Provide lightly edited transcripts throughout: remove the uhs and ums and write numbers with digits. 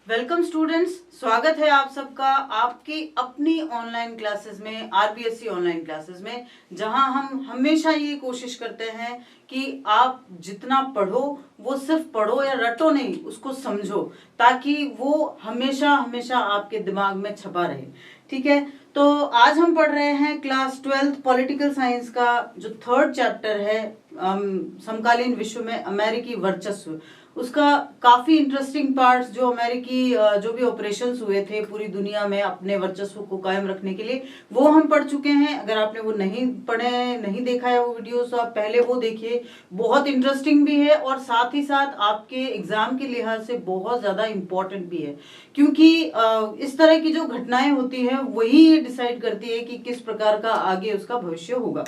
Welcome students, स्वागत है आप सबका आपकी अपनी ऑनलाइन क्लासेस में, आरबीएससी ऑनलाइन क्लासेस में, जहां हम हमेशा ये कोशिश करते हैं कि आप जितना पढ़ो वो सिर्फ पढ़ो या रटो नहीं, उसको समझो, ताकि वो हमेशा हमेशा आपके दिमाग में छपा रहे। ठीक है, तो आज हम पढ़ रहे हैं क्लास 12th पॉलिटिकल साइंस का जो थर्ड चैप्टर है, समकालीन विश्व में अमेरिकी वर्चस्व। उसका काफी इंटरेस्टिंग पार्ट्स, जो अमेरिकी जो भी ऑपरेशंस हुए थे पूरी दुनिया में अपने वर्चस्व को कायम रखने के लिए, वो हम पढ़ चुके हैं। अगर आपने वो नहीं पढ़े, नहीं देखा है वो वीडियोस, तो आप पहले वो देखिए, बहुत इंटरेस्टिंग भी है और साथ ही साथ आपके एग्जाम के लिहाज से बहुत ज्यादा इंपॉर्टेंट भी है, क्योंकि इस तरह की जो घटनाएं होती है वही ये डिसाइड करती है कि किस प्रकार का आगे उसका भविष्य होगा।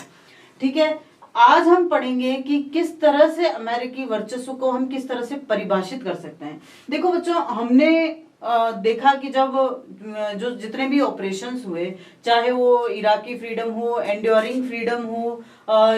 ठीक है, आज हम पढ़ेंगे कि किस तरह से अमेरिकी वर्चस्व को हम किस तरह से परिभाषित कर सकते हैं। देखो बच्चों, हमने देखा कि जब जो जितने भी ऑपरेशंस हुए, चाहे वो इराकी फ्रीडम हो, एंड्योरिंग फ्रीडम हो,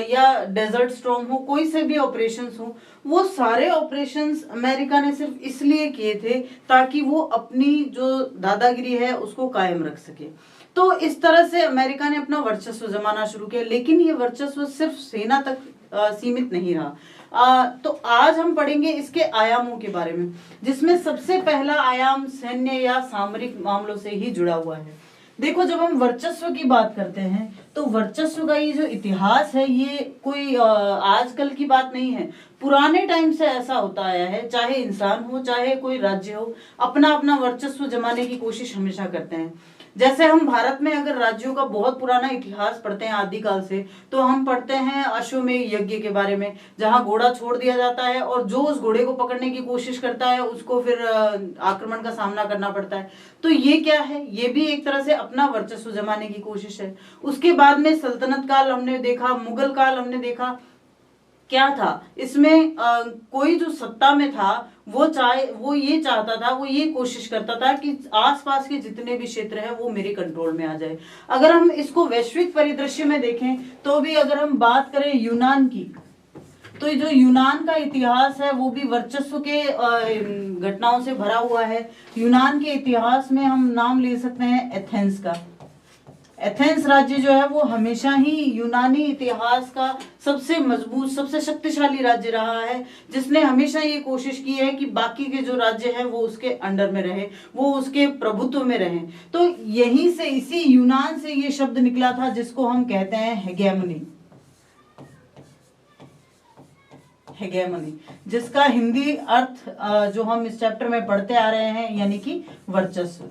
या डेजर्ट स्टॉर्म हो, कोई से भी ऑपरेशंस हो, वो सारे ऑपरेशंस अमेरिका ने सिर्फ इसलिए किए थे ताकि वो अपनी जो दादागिरी है उसको कायम रख सके। तो इस तरह से अमेरिका ने अपना वर्चस्व जमाना शुरू किया, लेकिन ये वर्चस्व सिर्फ सेना तक सीमित नहीं रहा। तो आज हम पढ़ेंगे इसके आयामों के बारे में, जिसमें सबसे पहला आयाम सैन्य या सामरिक मामलों से ही जुड़ा हुआ है। देखो, जब हम वर्चस्व की बात करते हैं तो वर्चस्व का ये जो इतिहास है, ये कोई आजकल की बात नहीं है। पुराने टाइम से ऐसा होता आया है, चाहे इंसान हो चाहे कोई राज्य हो, अपना अपना वर्चस्व जमाने की कोशिश हमेशा करते हैं। जैसे हम भारत में अगर राज्यों का बहुत पुराना इतिहास पढ़ते हैं आदिकाल से, तो हम पढ़ते हैं अश्वमेध यज्ञ के बारे में, जहां घोड़ा छोड़ दिया जाता है और जो उस घोड़े को पकड़ने की कोशिश करता है उसको फिर आक्रमण का सामना करना पड़ता है। तो ये क्या है, ये भी एक तरह से अपना वर्चस्व जमाने की कोशिश है। उसके बाद में सल्तनत काल हमने देखा, मुगल काल हमने देखा। क्या था इसमें, कोई जो सत्ता में था वो ये चाहता था, वो ये कोशिश करता था कि आसपास के जितने भी क्षेत्र है वो मेरे कंट्रोल में आ जाए। अगर हम इसको वैश्विक परिदृश्य में देखें तो भी, अगर हम बात करें यूनान की, तो जो यूनान का इतिहास है वो भी वर्चस्व के घटनाओं से भरा हुआ है। यूनान के इतिहास में हम नाम ले सकते हैं एथेंस का। एथेंस राज्य जो है वो हमेशा ही यूनानी इतिहास का सबसे मजबूत, सबसे शक्तिशाली राज्य रहा है, जिसने हमेशा ये कोशिश की है कि बाकी के जो राज्य हैं वो उसके अंडर में रहे, वो उसके प्रभुत्व में रहे। तो यहीं से, इसी यूनान से ये शब्द निकला था जिसको हम कहते हैं हेगेमनी। हेगेमनी, जिसका हिंदी अर्थ जो हम इस चैप्टर में पढ़ते आ रहे हैं, यानी कि वर्चस्व।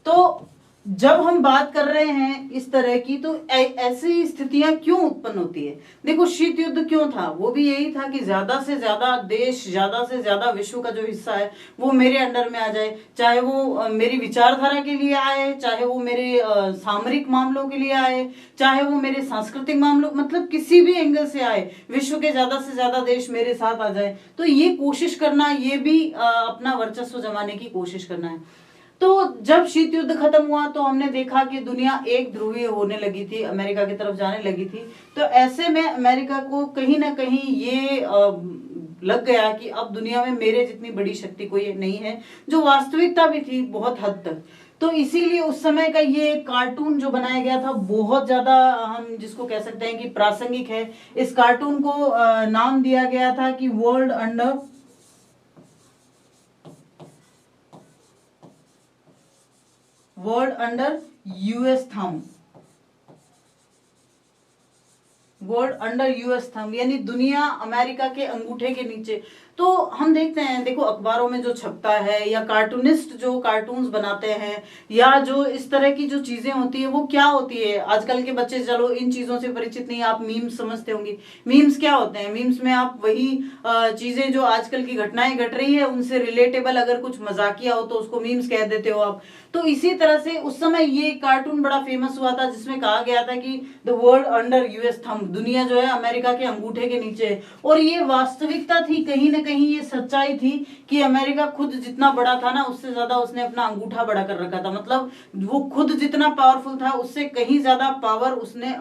तो जब हम बात कर रहे हैं इस तरह की, तो ऐसी स्थितियां क्यों उत्पन्न होती है। देखो, शीत युद्ध क्यों था, वो भी यही था कि ज्यादा से ज्यादा देश, ज्यादा से ज्यादा विश्व का जो हिस्सा है वो मेरे अंडर में आ जाए, चाहे वो मेरी विचारधारा के लिए आए, चाहे वो मेरे सामरिक मामलों के लिए आए, चाहे वो मेरे सांस्कृतिक मामलों, मतलब किसी भी एंगल से आए, विश्व के ज्यादा से ज्यादा देश मेरे साथ आ जाए। तो ये कोशिश करना, ये भी अपना वर्चस्व जमाने की कोशिश करना है। तो जब शीत युद्ध खत्म हुआ तो हमने देखा कि दुनिया एक ध्रुवीय होने लगी थी, अमेरिका की तरफ जाने लगी थी। तो ऐसे में अमेरिका को कहीं ना कहीं ये लग गया कि अब दुनिया में मेरे जितनी बड़ी शक्ति कोई नहीं है, जो वास्तविकता भी थी बहुत हद तक। तो इसीलिए उस समय का ये कार्टून जो बनाया गया था बहुत ज्यादा, हम जिसको कह सकते हैं कि प्रासंगिक है। इस कार्टून को नाम दिया गया था कि world under US thumb. World under US thumb, यानी दुनिया अमेरिका के अंगूठे के नीचे। तो हम देखते हैं, देखो अखबारों में जो छपता है, या कार्टूनिस्ट जो कार्टून्स बनाते हैं, या जो इस तरह की जो चीजें होती है, वो क्या होती है। आजकल के बच्चे चलो इन चीजों से परिचित नहीं, आप मीम्स समझते होंगे। मीम्स क्या होते हैं, मीम्स में आप वही चीजें जो आजकल की घटनाएं घट रही है उनसे रिलेटेबल अगर कुछ मजाकिया हो तो उसको मीम्स कह देते हो आप। तो इसी तरह से उस समय ये कार्टून बड़ा फेमस हुआ था, जिसमें कहा गया था कि the world under US thumb, दुनिया जो है अमेरिका के अंगूठे के नीचे है। और ये वास्तविकता थी, कहीं ना कहीं ये सच्चाई थी कि अमेरिका खुद जितना बड़ा था ना, उससे ज्यादा उसने अपना अंगूठा बड़ा कर रखा था। मतलब वो खुद जितना पावरफुल था, उससे कहीं ज्यादा पावर उसने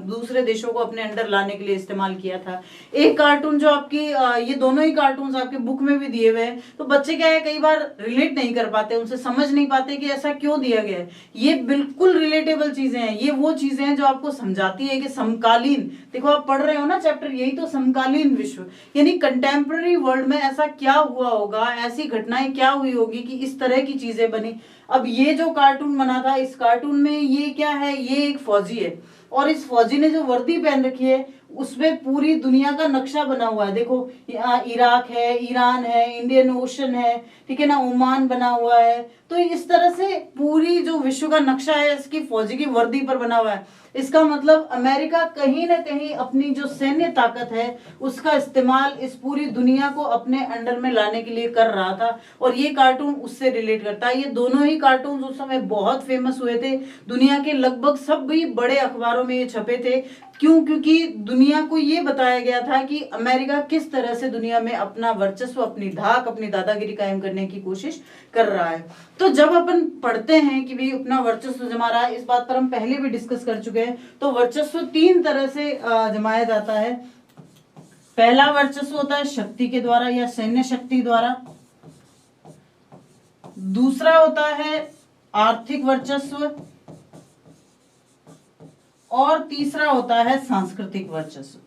दूसरे देशों को अपने अंडर लाने के लिए इस्तेमाल किया था। एक कार्टून जो आपकी ये दोनों ही कार्टून आपके बुक में भी दिए हुए हैं, तो बच्चे क्या है कई बार रिलेट नहीं कर पाते, उनसे समझ नहीं पाते कि ऐसा क्यों दिया गया है। ये बिल्कुल रिलेटेबल चीजें हैं, ये वो चीजें हैं जो आपको समझाती है कि समकालीन, देखो आप पढ़ रहे हो ना चैप्टर, यही तो समकालीन विश्व, यानी कंटेम्पररी वर्ल्ड में ऐसा क्या हुआ होगा, ऐसी घटनाएं क्या हुई होगी कि इस तरह की चीजें बनी। अब ये जो कार्टून बना था, इस कार्टून में ये क्या है, ये एक फौजी है, और इस फौजी ने जो वर्दी पहन रखी है उसमें पूरी दुनिया का नक्शा बना हुआ है। देखो इराक है, ईरान है, इंडियन ओशन है, ठीक है ना, ओमान बना हुआ है। तो इस तरह से पूरी जो विश्व का नक्शा है इसकी फौजी की वर्दी पर बना हुआ है। इसका मतलब अमेरिका कहीं ना कहीं अपनी जो सैन्य ताकत है उसका इस्तेमाल इस पूरी दुनिया को अपने अंडर में लाने के लिए कर रहा था, और ये कार्टून उससे रिलेट करता है। ये दोनों ही कार्टून उस समय बहुत फेमस हुए थे, दुनिया के लगभग सभी बड़े अखबारों में ये छपे थे। क्यों? क्योंकि दुनिया को ये बताया गया था कि अमेरिका किस तरह से दुनिया में अपना वर्चस्व, अपनी धाक, अपनी दादागिरी कायम करने की कोशिश कर रहा है। तो जब अपन पढ़ते हैं कि भाई अपना वर्चस्व जमा रहा है, इस बात पर हम पहले भी डिस्कस कर चुके हैं। तो वर्चस्व तीन तरह से जमाया जाता है। पहला वर्चस्व होता है शक्ति के द्वारा या सैन्य शक्ति द्वारा, दूसरा होता है आर्थिक वर्चस्व, और तीसरा होता है सांस्कृतिक वर्चस्व।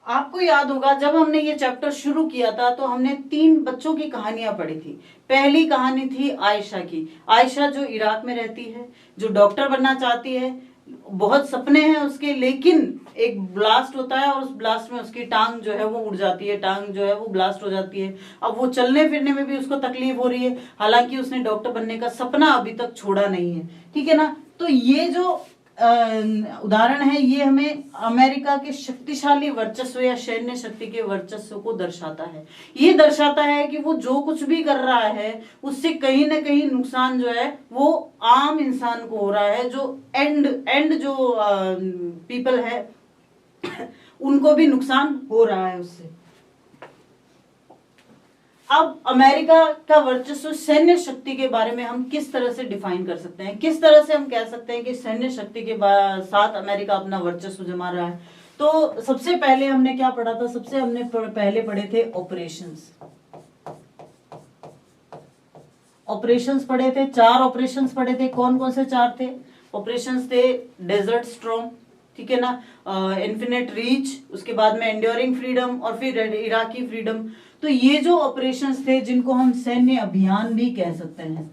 आपको याद होगा जब हमने ये चैप्टर शुरू किया था तो हमने 3 बच्चों की कहानियां पढ़ी थी। पहली कहानी थी आयशा की। आयशा जो इराक में रहती है, जो डॉक्टर बनना चाहती है, बहुत सपने हैं उसके, लेकिन एक ब्लास्ट होता है और उस ब्लास्ट में उसकी टांग जो है वो उड़ जाती है, टांग जो है वो ब्लास्ट हो जाती है। अब वो चलने फिरने में भी उसको तकलीफ हो रही है, हालांकि उसने डॉक्टर बनने का सपना अभी तक छोड़ा नहीं है, ठीक है ना। तो ये जो उदाहरण है ये हमें अमेरिका के शक्तिशाली वर्चस्व या सैन्य शक्ति के वर्चस्व को दर्शाता है। ये दर्शाता है कि वो जो कुछ भी कर रहा है उससे कहीं ना कहीं नुकसान जो है वो आम इंसान को हो रहा है, जो एंड जो पीपल है उनको भी नुकसान हो रहा है उससे। अब अमेरिका का वर्चस्व सैन्य शक्ति के बारे में हम किस तरह से डिफाइन कर सकते हैं, किस तरह से हम कह सकते हैं कि सैन्य शक्ति के साथ अमेरिका अपना वर्चस्व जमा रहा है। तो सबसे पहले हमने क्या पढ़ा था, सबसे हमने पहले पढ़े थे ऑपरेशंस। ऑपरेशंस पढ़े थे, 4 ऑपरेशंस पढ़े थे। कौन कौन से 4 थे? ऑपरेशंस थे डेजर्ट स्टॉर्म, ठीक है ना, इन्फिनिट रीच, उसके बाद में एंड्योरिंग फ्रीडम, और फिर इराकी फ्रीडम। तो ये जो ऑपरेशंस थे जिनको हम सैन्य अभियान भी कह सकते हैं।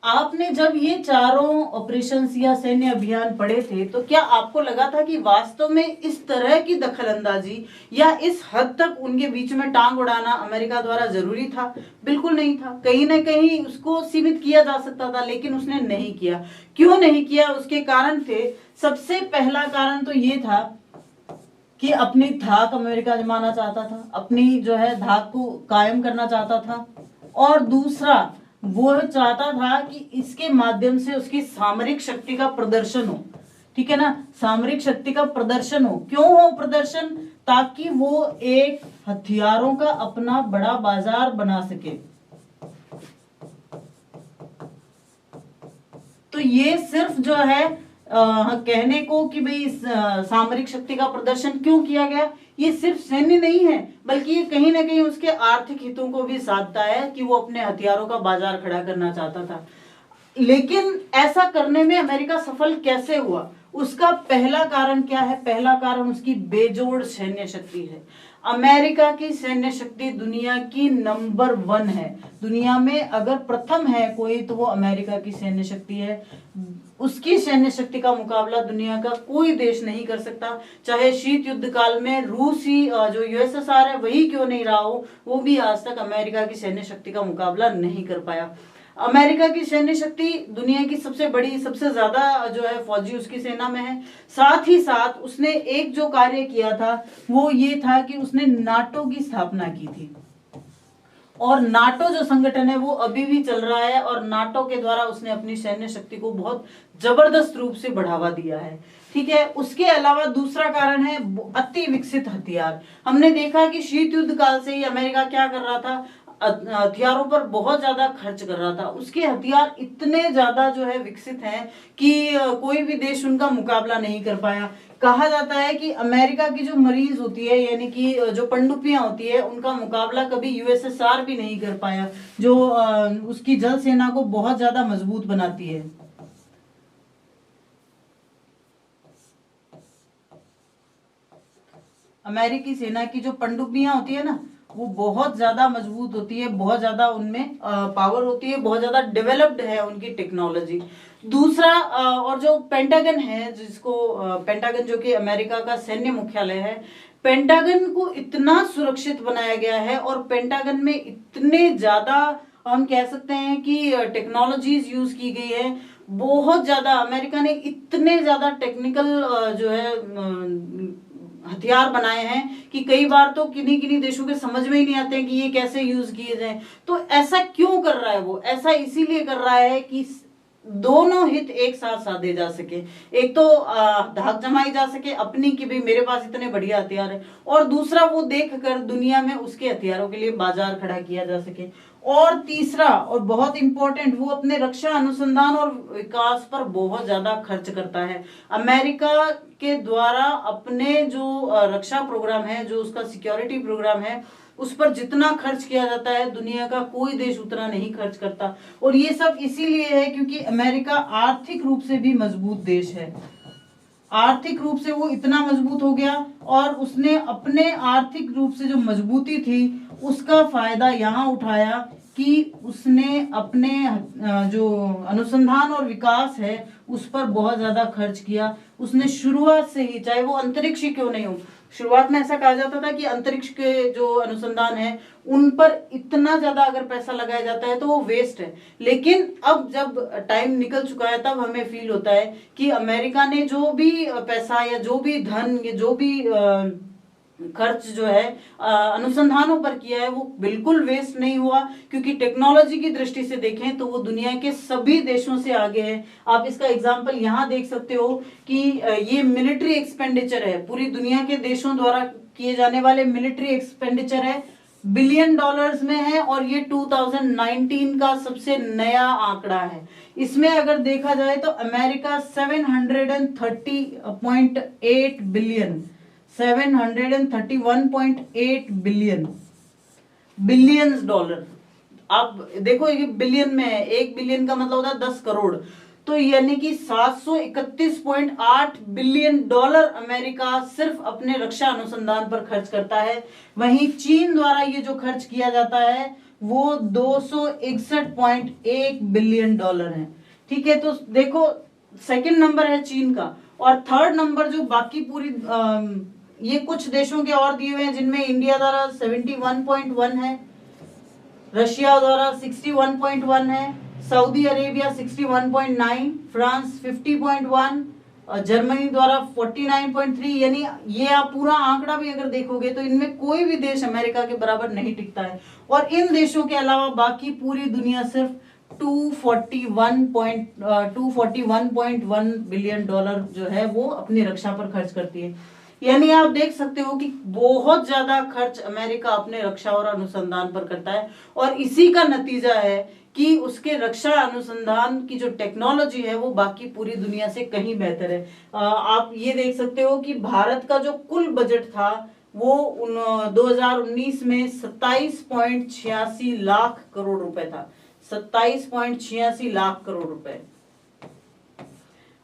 आपने जब ये चारों ऑपरेशंस या सैन्य अभियान पढ़े थे तो क्या आपको लगा था कि वास्तव में इस तरह की दखलंदाजी या इस हद तक उनके बीच में टांग उड़ाना अमेरिका द्वारा जरूरी था? बिल्कुल नहीं था। कहीं ना कहीं उसको सीमित किया जा सकता था, लेकिन उसने नहीं किया। क्यों नहीं किया? उसके कारण थे। सबसे पहला कारण तो ये था कि अपनी धाक अमेरिका जमाना चाहता था, अपनी जो है धाक को कायम करना चाहता था, और दूसरा वो चाहता था कि इसके माध्यम से उसकी सामरिक शक्ति का प्रदर्शन हो, ठीक है ना, सामरिक शक्ति का प्रदर्शन हो। क्यों हो प्रदर्शन? ताकि वो एक हथियारों का अपना बड़ा बाजार बना सके। तो ये सिर्फ जो है कहने को कि भाई सामरिक शक्ति का प्रदर्शन क्यों किया गया, ये सिर्फ सैन्य नहीं है, बल्कि ये कहीं ना कहीं उसके आर्थिक हितों को भी साधता है कि वो अपने हथियारों का बाजार खड़ा करना चाहता था। लेकिन ऐसा करने में अमेरिका सफल कैसे हुआ? उसका पहला कारण क्या है? पहला कारण उसकी बेजोड़ सैन्य शक्ति है। अमेरिका की सैन्य शक्ति दुनिया की नंबर 1 है। दुनिया में अगर प्रथम है कोई तो वो अमेरिका की सैन्य शक्ति है। उसकी सैन्य शक्ति का मुकाबला दुनिया का कोई देश नहीं कर सकता, चाहे शीत युद्ध काल में रूसी जो यूएसएसआर है वही क्यों नहीं रहा हो, वो भी आज तक अमेरिका की सैन्य शक्ति का मुकाबला नहीं कर पाया। अमेरिका की सैन्य शक्ति दुनिया की सबसे बड़ी, सबसे ज्यादा जो है फौजी उसकी सेना में है। साथ ही साथ उसने एक जो कार्य किया था वो ये था कि उसने नाटो की स्थापना की थी। और नाटो जो संगठन है वो अभी भी चल रहा है और नाटो के द्वारा उसने अपनी सैन्य शक्ति को बहुत जबरदस्त रूप से बढ़ावा दिया है। ठीक है, उसके अलावा दूसरा कारण है अति विकसित हथियार। हमने देखा कि शीत युद्ध काल से ही अमेरिका क्या कर रहा था, हथियारों पर बहुत ज्यादा खर्च कर रहा था। उसके हथियार इतने ज्यादा जो है विकसित हैं कि कोई भी देश उनका मुकाबला नहीं कर पाया। कहा जाता है कि अमेरिका की जो मरीज होती है यानी कि जो पनडुब्बियां होती है उनका मुकाबला कभी यूएसएसआर भी नहीं कर पाया, जो उसकी जल सेना को बहुत ज्यादा मजबूत बनाती है। अमेरिकी सेना की जो पनडुब्बियां होती है ना वो बहुत ज्यादा मजबूत होती है, बहुत ज्यादा उनमें पावर होती है, बहुत ज्यादा डेवलप्ड है उनकी टेक्नोलॉजी। दूसरा और जो पेंटागन है, जिसको पेंटागन जो कि अमेरिका का सैन्य मुख्यालय है, पेंटागन को इतना सुरक्षित बनाया गया है और पेंटागन में इतने ज्यादा हम कह सकते हैं कि टेक्नोलॉजीज यूज की गई है। बहुत ज्यादा अमेरिका ने इतने ज्यादा टेक्निकल जो है हथियार बनाए हैं कि कई बार तो किन्हीं किन्हीं देशों के समझ में ही नहीं आते हैं कि ये कैसे यूज किए जाएं। तो ऐसा क्यों कर रहा है वो? ऐसा इसीलिए कर रहा है कि दोनों हित एक साथ साधे जा सके। एक तो धाक जमाई जा सके अपनी कि भाई मेरे पास इतने बढ़िया हथियार है, और दूसरा वो देख कर दुनिया में उसके हथियारों के लिए बाजार खड़ा किया जा सके। और तीसरा और बहुत इंपॉर्टेंट, वो अपने रक्षा अनुसंधान और विकास पर बहुत ज्यादा खर्च करता है। अमेरिका के द्वारा अपने जो रक्षा प्रोग्राम है, जो उसका सिक्योरिटी प्रोग्राम है, उस पर जितना खर्च किया जाता है दुनिया का कोई देश उतना नहीं खर्च करता। और ये सब इसीलिए है क्योंकि अमेरिका आर्थिक रूप से भी मजबूत देश है। आर्थिक रूप से वो इतना मजबूत हो गया और उसने अपने आर्थिक रूप से जो मजबूती थी उसका फायदा यहाँ उठाया कि उसने अपने जो अनुसंधान और विकास है उस पर बहुत ज्यादा खर्च किया। उसने शुरुआत से ही, चाहे वो अंतरिक्ष ही क्यों नहीं हो, शुरुआत में ऐसा कहा जाता था कि अंतरिक्ष के जो अनुसंधान है उन पर इतना ज्यादा अगर पैसा लगाया जाता है तो वो वेस्ट है। लेकिन अब जब टाइम निकल चुका है तब हमें फील होता है कि अमेरिका ने जो भी पैसा या जो भी धन या जो भी खर्च जो है अनुसंधानों पर किया है वो बिल्कुल वेस्ट नहीं हुआ, क्योंकि टेक्नोलॉजी की दृष्टि से देखें तो वो दुनिया के सभी देशों से आगे है। आप इसका एग्जांपल यहाँ देख सकते हो कि ये मिलिट्री एक्सपेंडिचर है, पूरी दुनिया के देशों द्वारा किए जाने वाले मिलिट्री एक्सपेंडिचर है, बिलियन डॉलर्स में है, और ये 2019 का सबसे नया आंकड़ा है। इसमें अगर देखा जाए तो अमेरिका 731.8 बिलियन 731.8 बिलियंस डॉलर, आप देखो ये बिलियन में है, 1 बिलियन का मतलब होता है 10 करोड़, तो यानी कि 731.8 बिलियन डॉलर अमेरिका सिर्फ अपने रक्षा अनुसंधान पर खर्च करता है। वहीं चीन द्वारा ये जो खर्च किया जाता है वो 261.1 बिलियन डॉलर है। ठीक है, तो देखो सेकंड नंबर है चीन का, और थर्ड नंबर जो बाकी पूरी ये कुछ देशों के और दिए हुए हैं जिनमें इंडिया द्वारा 71.1 है, रशिया द्वारा 61.1 है, सऊदी अरेबिया 61.9, फ्रांस 50.1, जर्मनी द्वारा 49.3। यानी ये आप पूरा आंकड़ा भी अगर देखोगे तो इनमें कोई भी देश अमेरिका के बराबर नहीं टिकता है। और इन देशों के अलावा बाकी पूरी दुनिया सिर्फ 241.1 बिलियन डॉलर जो है वो अपनी रक्षा पर खर्च करती है। यानी आप देख सकते हो कि बहुत ज्यादा खर्च अमेरिका अपने रक्षा और अनुसंधान पर करता है, और इसी का नतीजा है कि उसके रक्षा अनुसंधान की जो टेक्नोलॉजी है वो बाकी पूरी दुनिया से कहीं बेहतर है। आप ये देख सकते हो कि भारत का जो कुल बजट था वो 2019 में 27.86 लाख करोड़ रुपए था, 27.86 लाख करोड़ रुपए।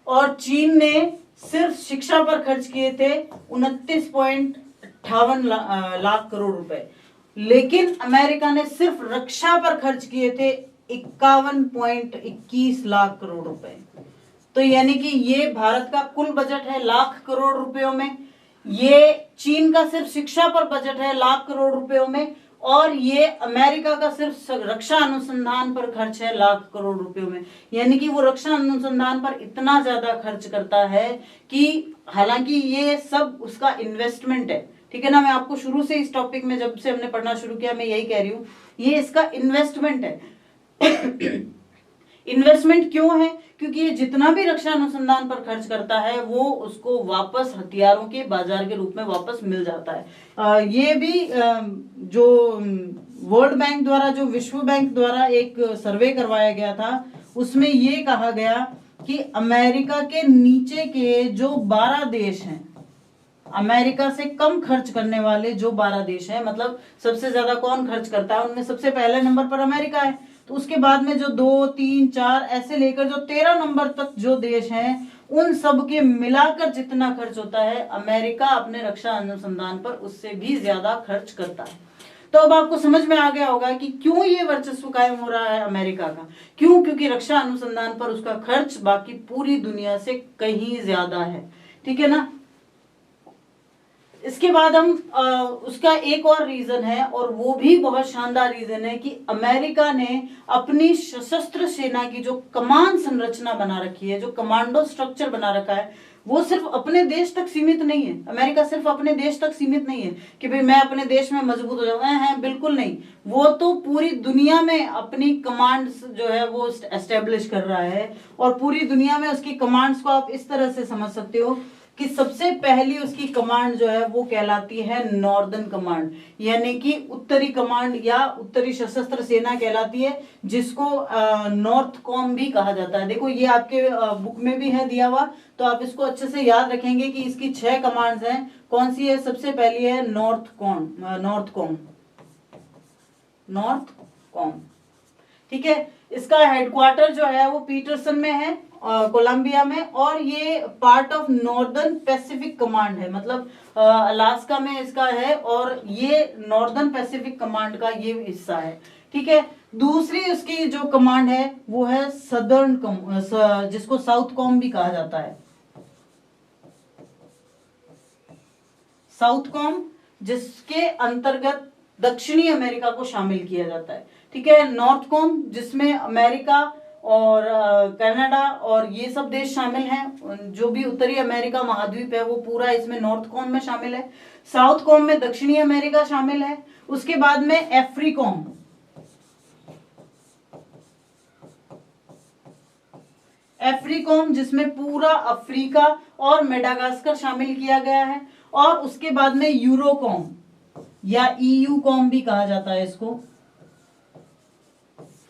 और चीन ने सिर्फ शिक्षा पर खर्च किए थे 29.58 लाख करोड़ रुपए, लेकिन अमेरिका ने सिर्फ रक्षा पर खर्च किए थे 51.21 लाख करोड़ रुपए। तो यानी कि ये भारत का कुल बजट है लाख करोड़ रुपयों में, ये चीन का सिर्फ शिक्षा पर बजट है लाख करोड़ रुपयों में, और ये अमेरिका का सिर्फ रक्षा अनुसंधान पर खर्च है लाख करोड़ रुपयों में। यानी कि वो रक्षा अनुसंधान पर इतना ज्यादा खर्च करता है कि हालांकि ये सब उसका इन्वेस्टमेंट है, ठीक है ना। मैं आपको शुरू से इस टॉपिक में जब से हमने पढ़ना शुरू किया मैं यही कह रही हूँ, ये इसका इन्वेस्टमेंट है। इन्वेस्टमेंट क्यों है? क्योंकि ये जितना भी रक्षा अनुसंधान पर खर्च करता है वो उसको वापस हथियारों के बाजार के रूप में वापस मिल जाता है। ये भी जो वर्ल्ड बैंक द्वारा, जो विश्व बैंक द्वारा एक सर्वे करवाया गया था, उसमें ये कहा गया कि अमेरिका के नीचे के जो 12 देश हैं, अमेरिका से कम खर्च करने वाले जो 12 देश हैं, मतलब सबसे ज्यादा कौन खर्च करता है, उनमें सबसे पहले नंबर पर अमेरिका है। तो उसके बाद में जो 2, 3, 4 ऐसे लेकर जो 13 नंबर तक जो देश हैं, उन सब के मिलाकर जितना खर्च होता है, अमेरिका अपने रक्षा अनुसंधान पर उससे भी ज्यादा खर्च करता है। तो अब आपको समझ में आ गया होगा कि क्यों ये वर्चस्व कायम हो रहा है अमेरिका का। क्यों? क्योंकि रक्षा अनुसंधान पर उसका खर्च बाकी पूरी दुनिया से कहीं ज्यादा है, ठीक है ना। इसके बाद हम उसका एक और रीजन है, और वो भी बहुत शानदार रीजन है, कि अमेरिका ने अपनी सशस्त्र सेना की जो कमान संरचना बना रखी है, जो कमांडो स्ट्रक्चर बना रखा है, वो सिर्फ अपने देश तक सीमित नहीं है। अमेरिका सिर्फ अपने देश तक सीमित नहीं है कि भाई मैं अपने देश में मजबूत हो जाऊंगा, है बिल्कुल नहीं। वो तो पूरी दुनिया में अपनी कमांड्स जो है वो एस्टेब्लिश कर रहा है, और पूरी दुनिया में उसकी कमांड्स को आप इस तरह से समझ सकते हो कि सबसे पहली उसकी कमांड जो है वो कहलाती है नॉर्दर्न कमांड, यानी कि उत्तरी कमांड या उत्तरी सशस्त्र सेना कहलाती है, जिसको नॉर्थ कॉम भी कहा जाता है। देखो ये आपके बुक में भी है दिया हुआ, तो आप इसको अच्छे से याद रखेंगे कि इसकी 6 कमांड्स हैं। कौन सी है? सबसे पहली है नॉर्थ कॉम, ठीक है। इसका हेडक्वार्टर जो है वो पीटरसन में है, कोलंबिया में, और ये part of northern Pacific command है, मतलब अलास्का में इसका है, और ये नॉर्दर्न पैसिफिक कमांड का ये हिस्सा है, ठीक है। दूसरी उसकी जो कमांड है वो है सदर्न जिसको साउथ कॉम भी कहा जाता है। साउथ कॉम, जिसके अंतर्गत दक्षिणी अमेरिका को शामिल किया जाता है, ठीक है। नॉर्थ कॉम, जिसमें अमेरिका और कनाडा और ये सब देश शामिल हैं, जो भी उत्तरी अमेरिका महाद्वीप है वो पूरा इसमें नॉर्थ कॉम में शामिल है। साउथ कॉम में दक्षिणी अमेरिका शामिल है। उसके बाद में एफ्रीकॉम, जिसमें पूरा अफ्रीका और मेडागास्कर शामिल किया गया है। और उसके बाद में यूरोकॉम या ईयू कॉम भी कहा जाता है इसको,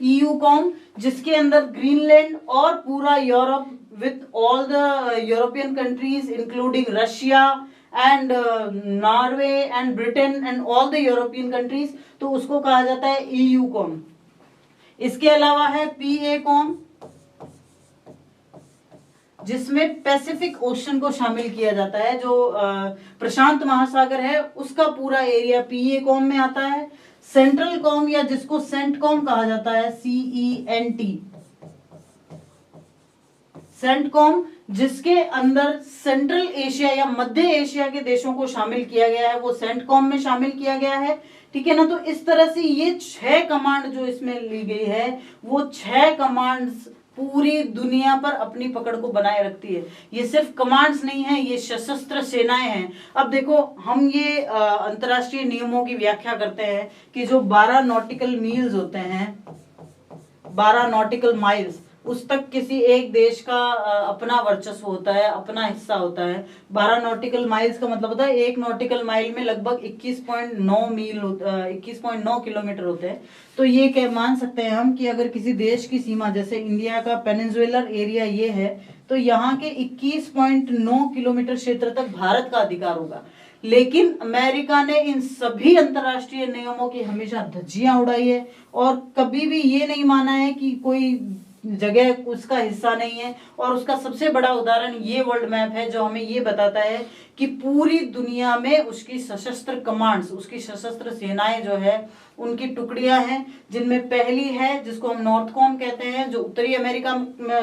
ईयूकॉम, जिसके अंदर ग्रीनलैंड और पूरा Europe with all the European countries including Russia and Norway and Britain and all the European countries, तो उसको कहा जाता है ईयूकॉम। इसके अलावा है पीएकॉम, जिसमें पैसिफिक ओशन को शामिल किया जाता है, जो प्रशांत महासागर है उसका पूरा एरिया पीएकॉम में आता है। सेंट्रल कॉम, या जिसको सेंटकॉम कहा जाता है, CENT, सेंटकॉम, जिसके अंदर सेंट्रल एशिया या मध्य एशिया के देशों को शामिल किया गया है, वो सेंटकॉम में शामिल किया गया है, ठीक है ना। तो इस तरह से ये 6 कमांड जो इसमें ली गई है, वो 6 कमांड्स पूरी दुनिया पर अपनी पकड़ को बनाए रखती है। ये सिर्फ कमांड्स नहीं है, ये सशस्त्र सेनाएं हैं। अब देखो, हम ये अंतर्राष्ट्रीय नियमों की व्याख्या करते हैं कि जो 12 नॉटिकल मील्स होते हैं, 12 नॉटिकल माइल्स, उस तक किसी एक देश का अपना वर्चस्व होता है, अपना हिस्सा होता है। 12 नॉटिकल माइल्स का मतलब होता है, एक नॉटिकल माइल में लगभग 21.9 किलोमीटर होते हैं। तो ये क्या मान सकते हैं हम कि अगर किसी देश की सीमा, जैसे इंडिया का पेनिनसुलर एरिया ये है, तो यहाँ के 21.9 किलोमीटर क्षेत्र तक भारत का अधिकार होगा। लेकिन अमेरिका ने इन सभी अंतर्राष्ट्रीय नियमों की हमेशा धज्जियां उड़ाई है, और कभी भी ये नहीं माना है कि कोई जगह उसका हिस्सा नहीं है। और उसका सबसे बड़ा उदाहरण ये वर्ल्ड मैप है, जो हमें ये बताता है कि पूरी दुनिया में उसकी सशस्त्र कमांड्स, उसकी सशस्त्र सेनाएं जो है, उनकी टुकड़ियां हैं, जिनमें पहली है जिसको हम नॉर्थ कॉम कहते हैं, जो उत्तरी अमेरिका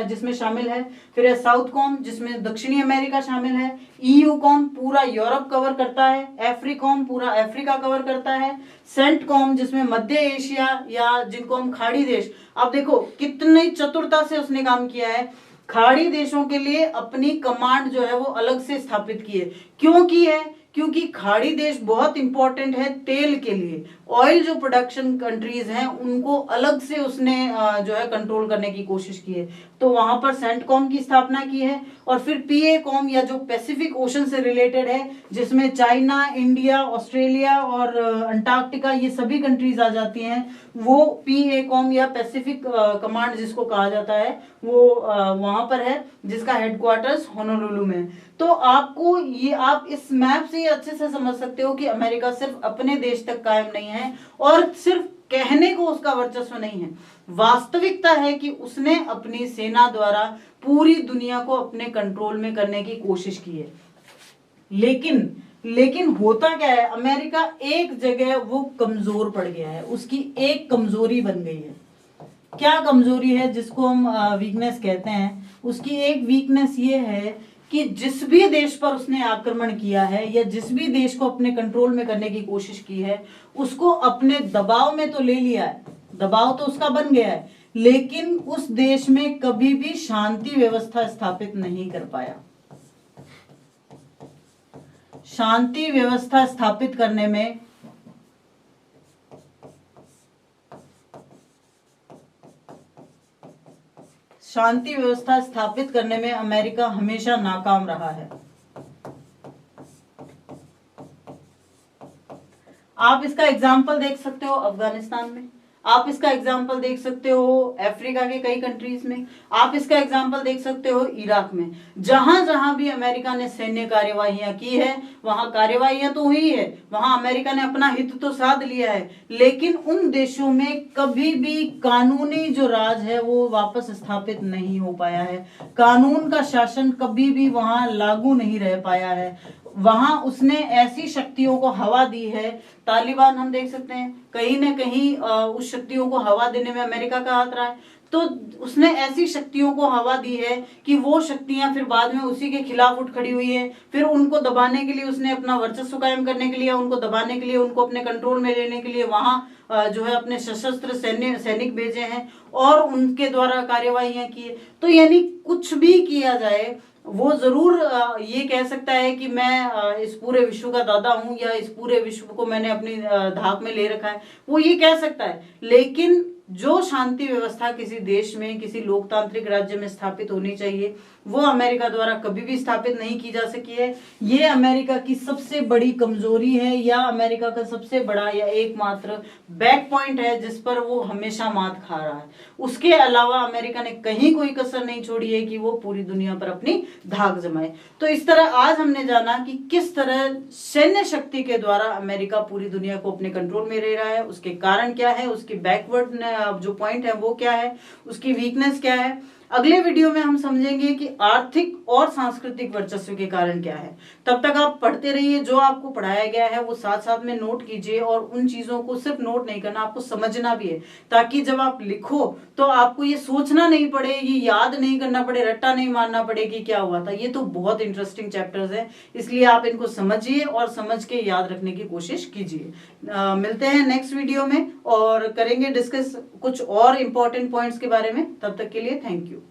जिसमें शामिल है। फिर है साउथ कॉम, जिसमें दक्षिणी अमेरिका शामिल है। ईयू कॉम पूरा यूरोप कवर करता है। एफ्रीकॉम पूरा अफ्रीका कवर करता है। सेंट कॉम, जिसमें मध्य एशिया या जिनको हम खाड़ी देश, अब देखो कितनी चतुरता से उसने काम किया है। खाड़ी देशों के लिए अपनी कमांड जो है वो अलग से स्थापित की है। क्यों की है? क्योंकि खाड़ी देश बहुत इंपॉर्टेंट है तेल के लिए। ऑयल जो प्रोडक्शन कंट्रीज हैं उनको अलग से उसने जो है कंट्रोल करने की कोशिश की है। तो वहां पर सेंटकॉम की स्थापना की है। और फिर पीएकॉम या जो पैसिफिक ओशन से रिलेटेड है, जिसमें चाइना, इंडिया, ऑस्ट्रेलिया और अंटार्कटिका ये सभी कंट्रीज आ जाती हैं, वो पीएकॉम या पैसिफिक कमांड जिसको कहा जाता है वो वहां पर है, जिसका हेडक्वार्टर्स होनोलुलु में। तो आपको ये, आप इस मैप से ये अच्छे से समझ सकते हो कि अमेरिका सिर्फ अपने देश तक कायम नहीं है और सिर्फ कहने को उसका वर्चस्व नहीं है। वास्तविकता है कि उसने अपनी सेना द्वारा पूरी दुनिया को अपने कंट्रोल में करने की कोशिश की है। लेकिन होता क्या है, अमेरिका एक जगह वो कमजोर पड़ गया है, उसकी एक कमजोरी बन गई है। क्या कमजोरी है जिसको हम वीकनेस कहते हैं? उसकी एक वीकनेस ये है कि जिस भी देश पर उसने आक्रमण किया है या जिस भी देश को अपने कंट्रोल में करने की कोशिश की है, उसको अपने दबाव में तो ले लिया है, दबाव तो उसका बन गया है, लेकिन उस देश में कभी भी शांति व्यवस्था स्थापित नहीं कर पाया। शांति व्यवस्था स्थापित करने में अमेरिका हमेशा नाकाम रहा है। आप इसका एग्जाम्पल देख सकते हो अफगानिस्तान में, आप इसका एग्जाम्पल देख सकते हो अफ्रीका के कई कंट्रीज में, आप इसका एग्जाम्पल देख सकते हो इराक में। जहां जहां भी अमेरिका ने सैन्य कार्यवाहियां की है, वहां कार्यवाहियां तो हुई है, वहां अमेरिका ने अपना हित तो साध लिया है, लेकिन उन देशों में कभी भी कानूनी जो राज है वो वापस स्थापित नहीं हो पाया है। कानून का शासन कभी भी वहां लागू नहीं रह पाया है। वहां उसने ऐसी शक्तियों को हवा दी है, तालिबान हम देख सकते हैं, कहीं ना कहीं उस शक्तियों को हवा देने में अमेरिका का हाथ रहा है। तो उसने ऐसी शक्तियों को हवा दी है कि वो शक्तियां फिर बाद में उसी के खिलाफ उठ खड़ी हुई है। फिर उनको दबाने के लिए उसने अपना वर्चस्व कायम करने के लिए, उनको दबाने के लिए, उनको अपने कंट्रोल में लेने के लिए वहां जो है अपने सशस्त्र सैनिक भेजे हैं और उनके द्वारा कार्यवाहियां की है। तो यानी कुछ भी किया जाए, वो जरूर ये कह सकता है कि मैं इस पूरे विश्व का दादा हूं या इस पूरे विश्व को मैंने अपनी धाक में ले रखा है, वो ये कह सकता है। लेकिन जो शांति व्यवस्था किसी देश में, किसी लोकतांत्रिक राज्य में स्थापित होनी चाहिए, वो अमेरिका द्वारा कभी भी स्थापित नहीं की जा सकी है। ये अमेरिका की सबसे बड़ी कमजोरी है या अमेरिका का सबसे बड़ा या एकमात्र बैक पॉइंट है जिस पर वो हमेशा मात खा रहा है। उसके अलावा अमेरिका ने कहीं कोई कसर नहीं छोड़ी है कि वो पूरी दुनिया पर अपनी धाक जमाए। तो इस तरह आज हमने जाना कि किस तरह सैन्य शक्ति के द्वारा अमेरिका पूरी दुनिया को अपने कंट्रोल में ले रहा है, उसके कारण क्या है, उसकी बैकवर्ड जो पॉइंट है वो क्या है, उसकी वीकनेस क्या है। अगले वीडियो में हम समझेंगे कि आर्थिक और सांस्कृतिक वर्चस्व के कारण क्या है। तब तक आप पढ़ते रहिए, जो आपको पढ़ाया गया है वो साथ साथ में नोट कीजिए, और उन चीजों को सिर्फ नोट नहीं करना, आपको समझना भी है, ताकि जब आप लिखो तो आपको ये सोचना नहीं पड़े, ये याद नहीं करना पड़े, रट्टा नहीं मारना पड़े कि क्या हुआ था। ये तो बहुत इंटरेस्टिंग चैप्टर्स है, इसलिए आप इनको समझिए और समझ के याद रखने की कोशिश कीजिए। मिलते हैं नेक्स्ट वीडियो में और करेंगे डिस्कस कुछ और इंपॉर्टेंट पॉइंट्स के बारे में। तब तक के लिए थैंक यू।